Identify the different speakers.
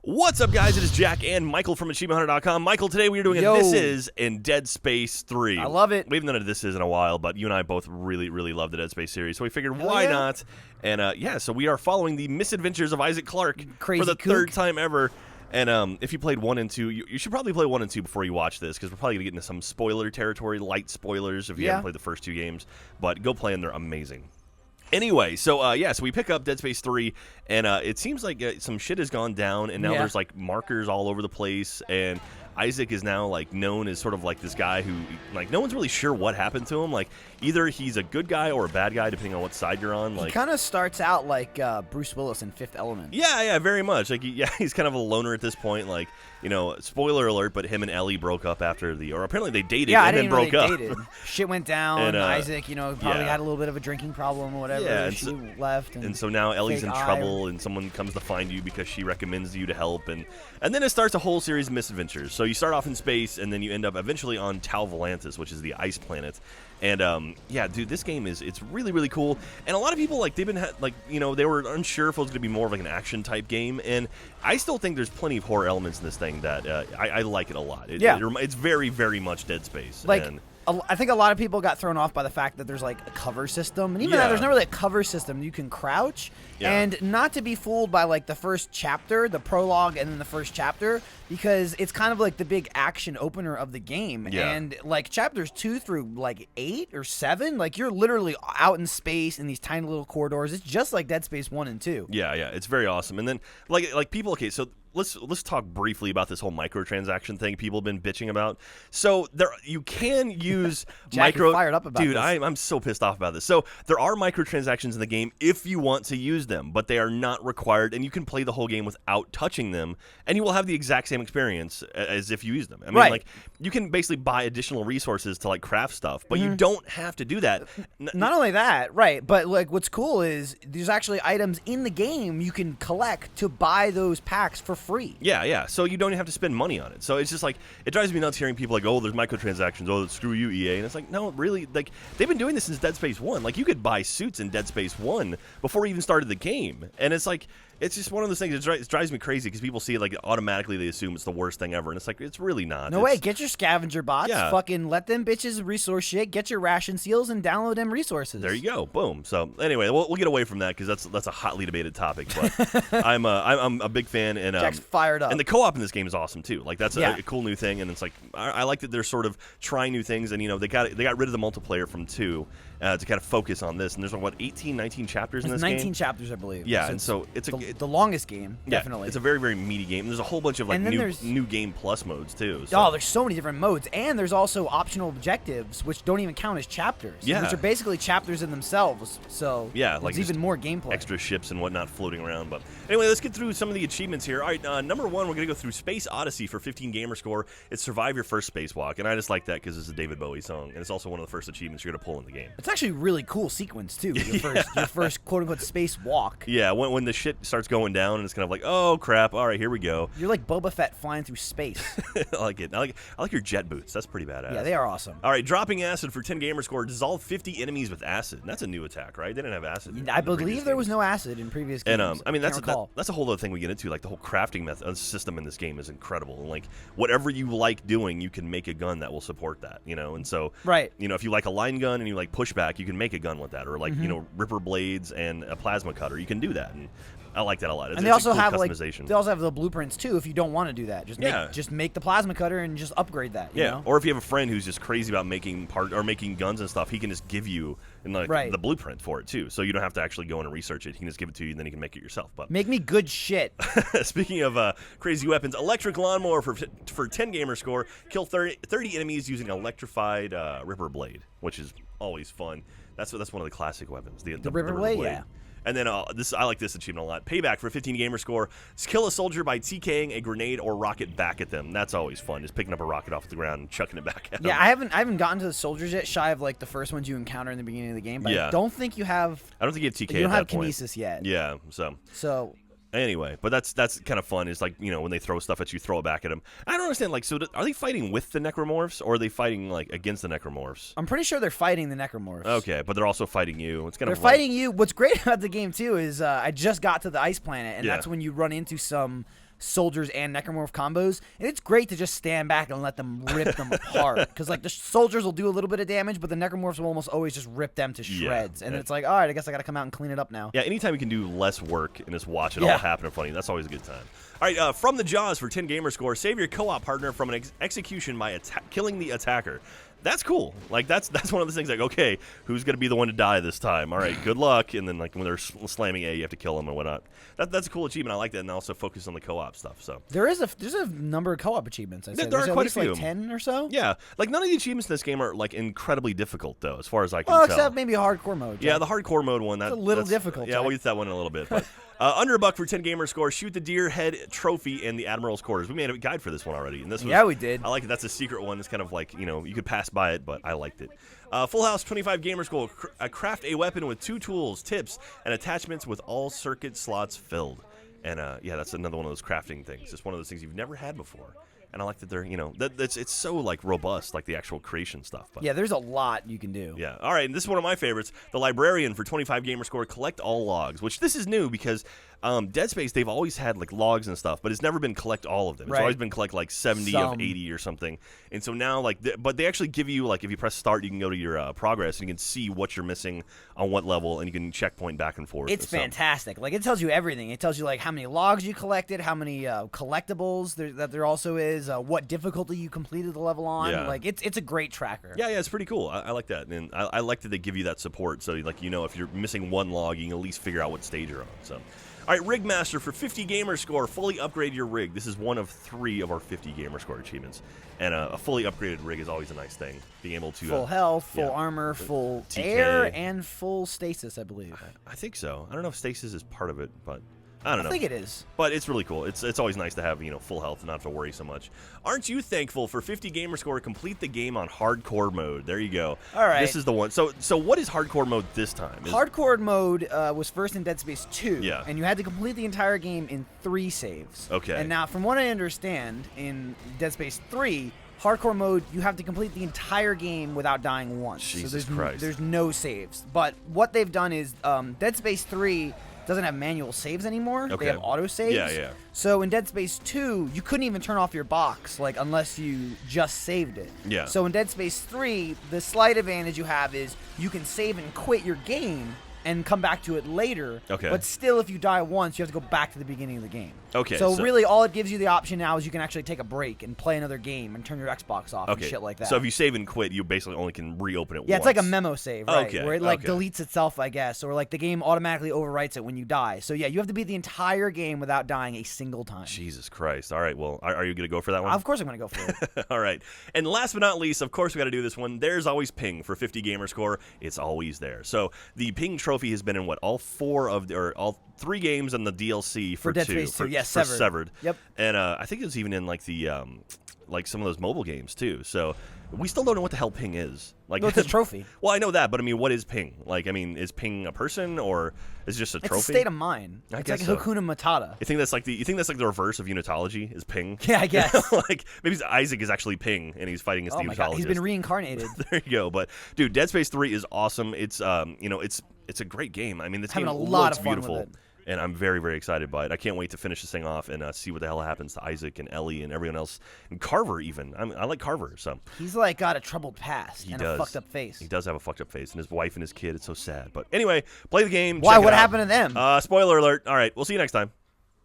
Speaker 1: What's up, guys? It is Jack and Michael from AchievementHunter.com. Michael, today we are doing a This Is in Dead Space 3.
Speaker 2: I love it.
Speaker 1: We haven't done a This Is in a while, but you and I both really love the Dead Space series, so we figured why not? And so we are following the misadventures of Isaac Clarke for the third time ever. And if you played 1 and 2, you should probably play 1 and 2 before you watch this, because we're probably going to get into some spoiler territory, light spoilers if you haven't played the first 2 games. But go play them, they're amazing. Anyway, so we pick up Dead Space 3, and it seems like some shit has gone down, and now there's like markers all over the place, and Isaac is now like known as sort of like this guy who like no one's really sure what happened to him. Like either he's a good guy or a bad guy depending on what side you're on. Like
Speaker 2: he kind of starts out like Bruce Willis in Fifth Element.
Speaker 1: Yeah, very much. Like he's kind of a loner at this point. Like spoiler alert, but him and Ellie broke up after or apparently they dated and then broke up.
Speaker 2: Shit went down. And Isaac, probably had a little bit of a drinking problem or whatever.
Speaker 1: Yeah,
Speaker 2: she left.
Speaker 1: And so now Ellie's in trouble, and someone comes to find you because she recommends you to help, and then it starts a whole series of misadventures. So you start off in space, and then you end up eventually on Tau Volantis, which is the ice planet. And dude, this game it's really cool. And a lot of people they've been they were unsure if it was going to be more of like an action type game. And I still think there's plenty of horror elements in this thing that I like it a lot. It's very much Dead Space.
Speaker 2: I think a lot of people got thrown off by the fact that there's like a cover system, and even that there's not really a cover system. You can crouch, and not to be fooled by like the first chapter, the prologue, and then the first chapter, because it's kind of like the big action opener of the game. And like chapters 2 through like 8 or 7, like you're literally out in space in these tiny little corridors. It's just like Dead Space 1 and 2.
Speaker 1: Yeah, it's very awesome. And then like people, okay, so let's talk briefly about this whole microtransaction thing people have been bitching about. So you can use
Speaker 2: Jack, you're fired up about
Speaker 1: dude,
Speaker 2: this.
Speaker 1: I'm so pissed off about this. So there are microtransactions in the game if you want to use them, but they are not required, and you can play the whole game without touching them, and you will have the exact same experience as if you use them. I mean, like you can basically buy additional resources to like craft stuff, but you don't have to do that.
Speaker 2: Not only that, but like what's cool is there's actually items in the game you can collect to buy those packs for free.
Speaker 1: Yeah. So you don't have to spend money on it. So it's just like, it drives me nuts hearing people like, oh, there's microtransactions. Oh, screw you, EA. And it's like, no, really, like they've been doing this since Dead Space 1. Like you could buy suits in Dead Space 1 before you even started the game. And it's like, it's just one of those things. It drives me crazy because people see it like automatically they assume it's the worst thing ever, and it's like it's really not.
Speaker 2: No way. Get your scavenger bots. Fucking let them bitches resource shit. Get your ration seals and download them resources.
Speaker 1: There you go. Boom. So anyway, we'll get away from that because that's a hotly debated topic. But I'm a big fan, and
Speaker 2: Jack's fired up.
Speaker 1: And the co-op in this game is awesome too. Like that's a cool new thing, and it's like I like that they're sort of trying new things, and they got rid of the multiplayer from 2 to kind of focus on this. And there's 18, 19 chapters in this game.
Speaker 2: 19 chapters, I believe.
Speaker 1: Yeah,
Speaker 2: so
Speaker 1: and so it's
Speaker 2: the longest game. Definitely.
Speaker 1: It's a very meaty game. There's a whole bunch of like new game plus modes too. So.
Speaker 2: Oh, there's so many different modes, and there's also optional objectives which don't even count as chapters.
Speaker 1: Yeah.
Speaker 2: Which are basically chapters in themselves. So
Speaker 1: like
Speaker 2: there's even more gameplay.
Speaker 1: Extra ships and whatnot floating around. But anyway, let's get through some of the achievements here. All right, number 1, we're gonna go through Space Odyssey for 15 gamer score. It's survive your first spacewalk, and I just like that because it's a David Bowie song, and it's also one of the first achievements you're gonna pull in the game.
Speaker 2: It's actually a really cool sequence too. Your first quote unquote spacewalk.
Speaker 1: Yeah, when the shit starts going down, and it's kind of like, oh crap. All right, here we go.
Speaker 2: You're like Boba Fett flying through space.
Speaker 1: I like it. I like your jet boots. That's pretty badass.
Speaker 2: Yeah, they are awesome.
Speaker 1: All right, dropping acid for 10 gamer score. Dissolve 50 enemies with acid. That's a new attack, right? They didn't have acid.
Speaker 2: I believe there was no acid in previous games.
Speaker 1: And I mean that's a whole other thing we get into. Like the whole crafting system in this game is incredible. And like whatever you like doing, you can make a gun that will support that. And so if you like a line gun and you like pushback, you can make a gun with that. Or like ripper blades and a plasma cutter, you can do that. And I like that a lot.
Speaker 2: And they also have the blueprints too. If you don't want to do that, just make the plasma cutter and just upgrade that. You know?
Speaker 1: Or if you have a friend who's just crazy about making guns and stuff, he can just give you the blueprint for it too. So you don't have to actually go in and research it. He can just give it to you, and then you can make it yourself. But
Speaker 2: make me good shit.
Speaker 1: Speaking of crazy weapons, electric lawnmower for 10 gamer score. Kill 30 enemies using electrified ripper blade, which is always fun. That's one of the classic weapons. The
Speaker 2: ripper blade, yeah.
Speaker 1: And then I like this achievement a lot. Payback for 15 gamer score. Kill a soldier by TKing a grenade or rocket back at them. That's always fun. Just picking up a rocket off the ground and chucking it back at them.
Speaker 2: Yeah, I haven't gotten to the soldiers yet. Shy of like the first ones you encounter in the beginning of the game. But I don't think you have.
Speaker 1: I don't think you have TK.
Speaker 2: You don't
Speaker 1: at
Speaker 2: have
Speaker 1: that point.
Speaker 2: kinesis yet.
Speaker 1: Yeah. So. Anyway, but that's kind of fun. It's like, when they throw stuff at you, throw it back at them. I don't understand, like, so are they fighting with the necromorphs, or are they fighting, like, against the necromorphs?
Speaker 2: I'm pretty sure they're fighting the necromorphs.
Speaker 1: Okay, but they're also fighting you.
Speaker 2: They're fighting you. What's great about the game, too, is I just got to the ice planet, and that's when you run into some soldiers and necromorph combos, and it's great to just stand back and let them rip them apart. Because like the soldiers will do a little bit of damage, but the necromorphs will almost always just rip them to shreds. And it's like, all right, I guess I got to come out and clean it up now.
Speaker 1: Yeah, anytime you can do less work and just watch it all happen in front of you, that's always a good time. All right, from the Jaws for 10 gamer score, save your co-op partner from an execution by killing the attacker. That's cool. Like that's one of the things. Like, okay, who's gonna be the one to die this time? All right, good luck. And then like when they're slamming A, you have to kill them and whatnot. That's a cool achievement. I like that, and also focus on the co-op stuff. So
Speaker 2: there's a number of co-op achievements. I said.
Speaker 1: There are quite a few,
Speaker 2: like 10 or so.
Speaker 1: Yeah, like none of the achievements in this game are like incredibly difficult though, as far as I can
Speaker 2: tell.
Speaker 1: tell.
Speaker 2: Except maybe a hardcore mode.
Speaker 1: Yeah, the hardcore mode one. That's
Speaker 2: a little difficult.
Speaker 1: Yeah, we'll use that one in a little bit. But under $1 for 10 gamer score, shoot the deer head trophy in the Admiral's quarters. We made a guide for this one already, and this was,
Speaker 2: we did.
Speaker 1: I like it. That's a secret one. It's kind of like, you could pass by it, but I liked it. Funhaus 25 gamer score, craft a weapon with 2 tools, tips, and attachments with all circuit slots filled. And yeah, that's another one of those crafting things. It's one of those things you've never had before. And I like that they're, it's so like robust, like the actual creation stuff. But,
Speaker 2: yeah, there's a lot you can do.
Speaker 1: Yeah. All right, and this is one of my favorites. The Librarian for 25 gamer score, collect all logs, which this is new because Dead Space, they've always had like logs and stuff, but it's never been collect all of them. It's always been collect like 70 of 80 or something. And so now but they actually give you, like, if you press start, you can go to your progress and you can see what you're missing on what level, and you can checkpoint back and forth.
Speaker 2: It's fantastic. Like, it tells you everything. It tells you like how many logs you collected, how many collectibles that there also is, what difficulty you completed the level on.
Speaker 1: Yeah.
Speaker 2: Like, it's a great tracker.
Speaker 1: Yeah, it's pretty cool. I like that, and I like that they give you that support. So like, if you're missing one log, you can at least figure out what stage you're on. So. All right, Rig Master for 50 gamer score, fully upgrade your rig. This is one of 3 of our 50 gamer score achievements, and a fully upgraded rig is always a nice thing. Being able to
Speaker 2: full health, full armor, full TK. Air, and full stasis, I believe.
Speaker 1: I think so. I don't know if stasis is part of it, but I don't know.
Speaker 2: I think it is.
Speaker 1: But it's really cool. It's always nice to have, full health and not have to worry so much. Aren't you thankful for 50 gamer score, complete the game on hardcore mode? There you go.
Speaker 2: All right.
Speaker 1: This is the one. So what is hardcore mode this time?
Speaker 2: Hardcore mode was first in Dead Space 2.
Speaker 1: Yeah.
Speaker 2: And you had to complete the entire game in 3 saves.
Speaker 1: Okay.
Speaker 2: And now, from what I understand, in Dead Space 3, hardcore mode, you have to complete the entire game without dying once.
Speaker 1: Jesus
Speaker 2: so
Speaker 1: Christ.
Speaker 2: There's no saves. But what they've done is Dead Space 3 doesn't have manual saves anymore.
Speaker 1: Okay.
Speaker 2: They have auto saves.
Speaker 1: Yeah.
Speaker 2: So in Dead Space 2, you couldn't even turn off your box, like, unless you just saved it.
Speaker 1: Yeah.
Speaker 2: So in Dead Space 3, the slight advantage you have is you can save and quit your game and come back to it later.
Speaker 1: Okay.
Speaker 2: But still, if you die once, you have to go back to the beginning of the game.
Speaker 1: Okay.
Speaker 2: So really, all it gives you the option now is you can actually take a break and play another game and turn your Xbox off and shit like that.
Speaker 1: So if you save and quit, you basically only can reopen it once.
Speaker 2: Yeah, it's like a memo save, right?
Speaker 1: Okay.
Speaker 2: Where it deletes itself, I guess, or like the game automatically overwrites it when you die. So yeah, you have to beat the entire game without dying a single time.
Speaker 1: Jesus Christ. All right, well, are you going to go for that one?
Speaker 2: Of course I'm going to go for it.
Speaker 1: All right. And last but not least, of course we got to do this one. There's always ping for 50 gamer score. It's always there. So the ping trophy has been in all 3 games on the DLC for
Speaker 2: Dead
Speaker 1: 2.
Speaker 2: Space 2. Yes,
Speaker 1: for
Speaker 2: Severed.
Speaker 1: Severed.
Speaker 2: Yep.
Speaker 1: And I think it was even in like the like some of those mobile games too. So we still don't know what the hell ping is. Like,
Speaker 2: no, it's a trophy.
Speaker 1: Well, I know that, but I mean, what is ping? Like, I mean, is ping a person or is it just a trophy?
Speaker 2: It's a state of mind. It's like Hakuna Matata.
Speaker 1: You think that's like the reverse of unitology? Is ping?
Speaker 2: Yeah, I guess.
Speaker 1: Like maybe Isaac is actually ping and he's fighting against the unitologist.
Speaker 2: God, he's been reincarnated.
Speaker 1: There you go. But dude, Dead Space 3 is awesome. It's it's a great game. I mean, this
Speaker 2: Having
Speaker 1: game
Speaker 2: a lot
Speaker 1: looks
Speaker 2: of fun
Speaker 1: beautiful.
Speaker 2: with it.
Speaker 1: And I'm very, very excited by it. I can't wait to finish this thing off and see what the hell happens to Isaac and Ellie and everyone else. And Carver, even. I like Carver. So
Speaker 2: he's like got a troubled past and a fucked up face.
Speaker 1: He does have a fucked up face. And his wife and his kid, it's so sad. But anyway, play the game.
Speaker 2: Why?
Speaker 1: Check it
Speaker 2: what
Speaker 1: out.
Speaker 2: happened to them?
Speaker 1: Spoiler alert. All right, we'll see you next time.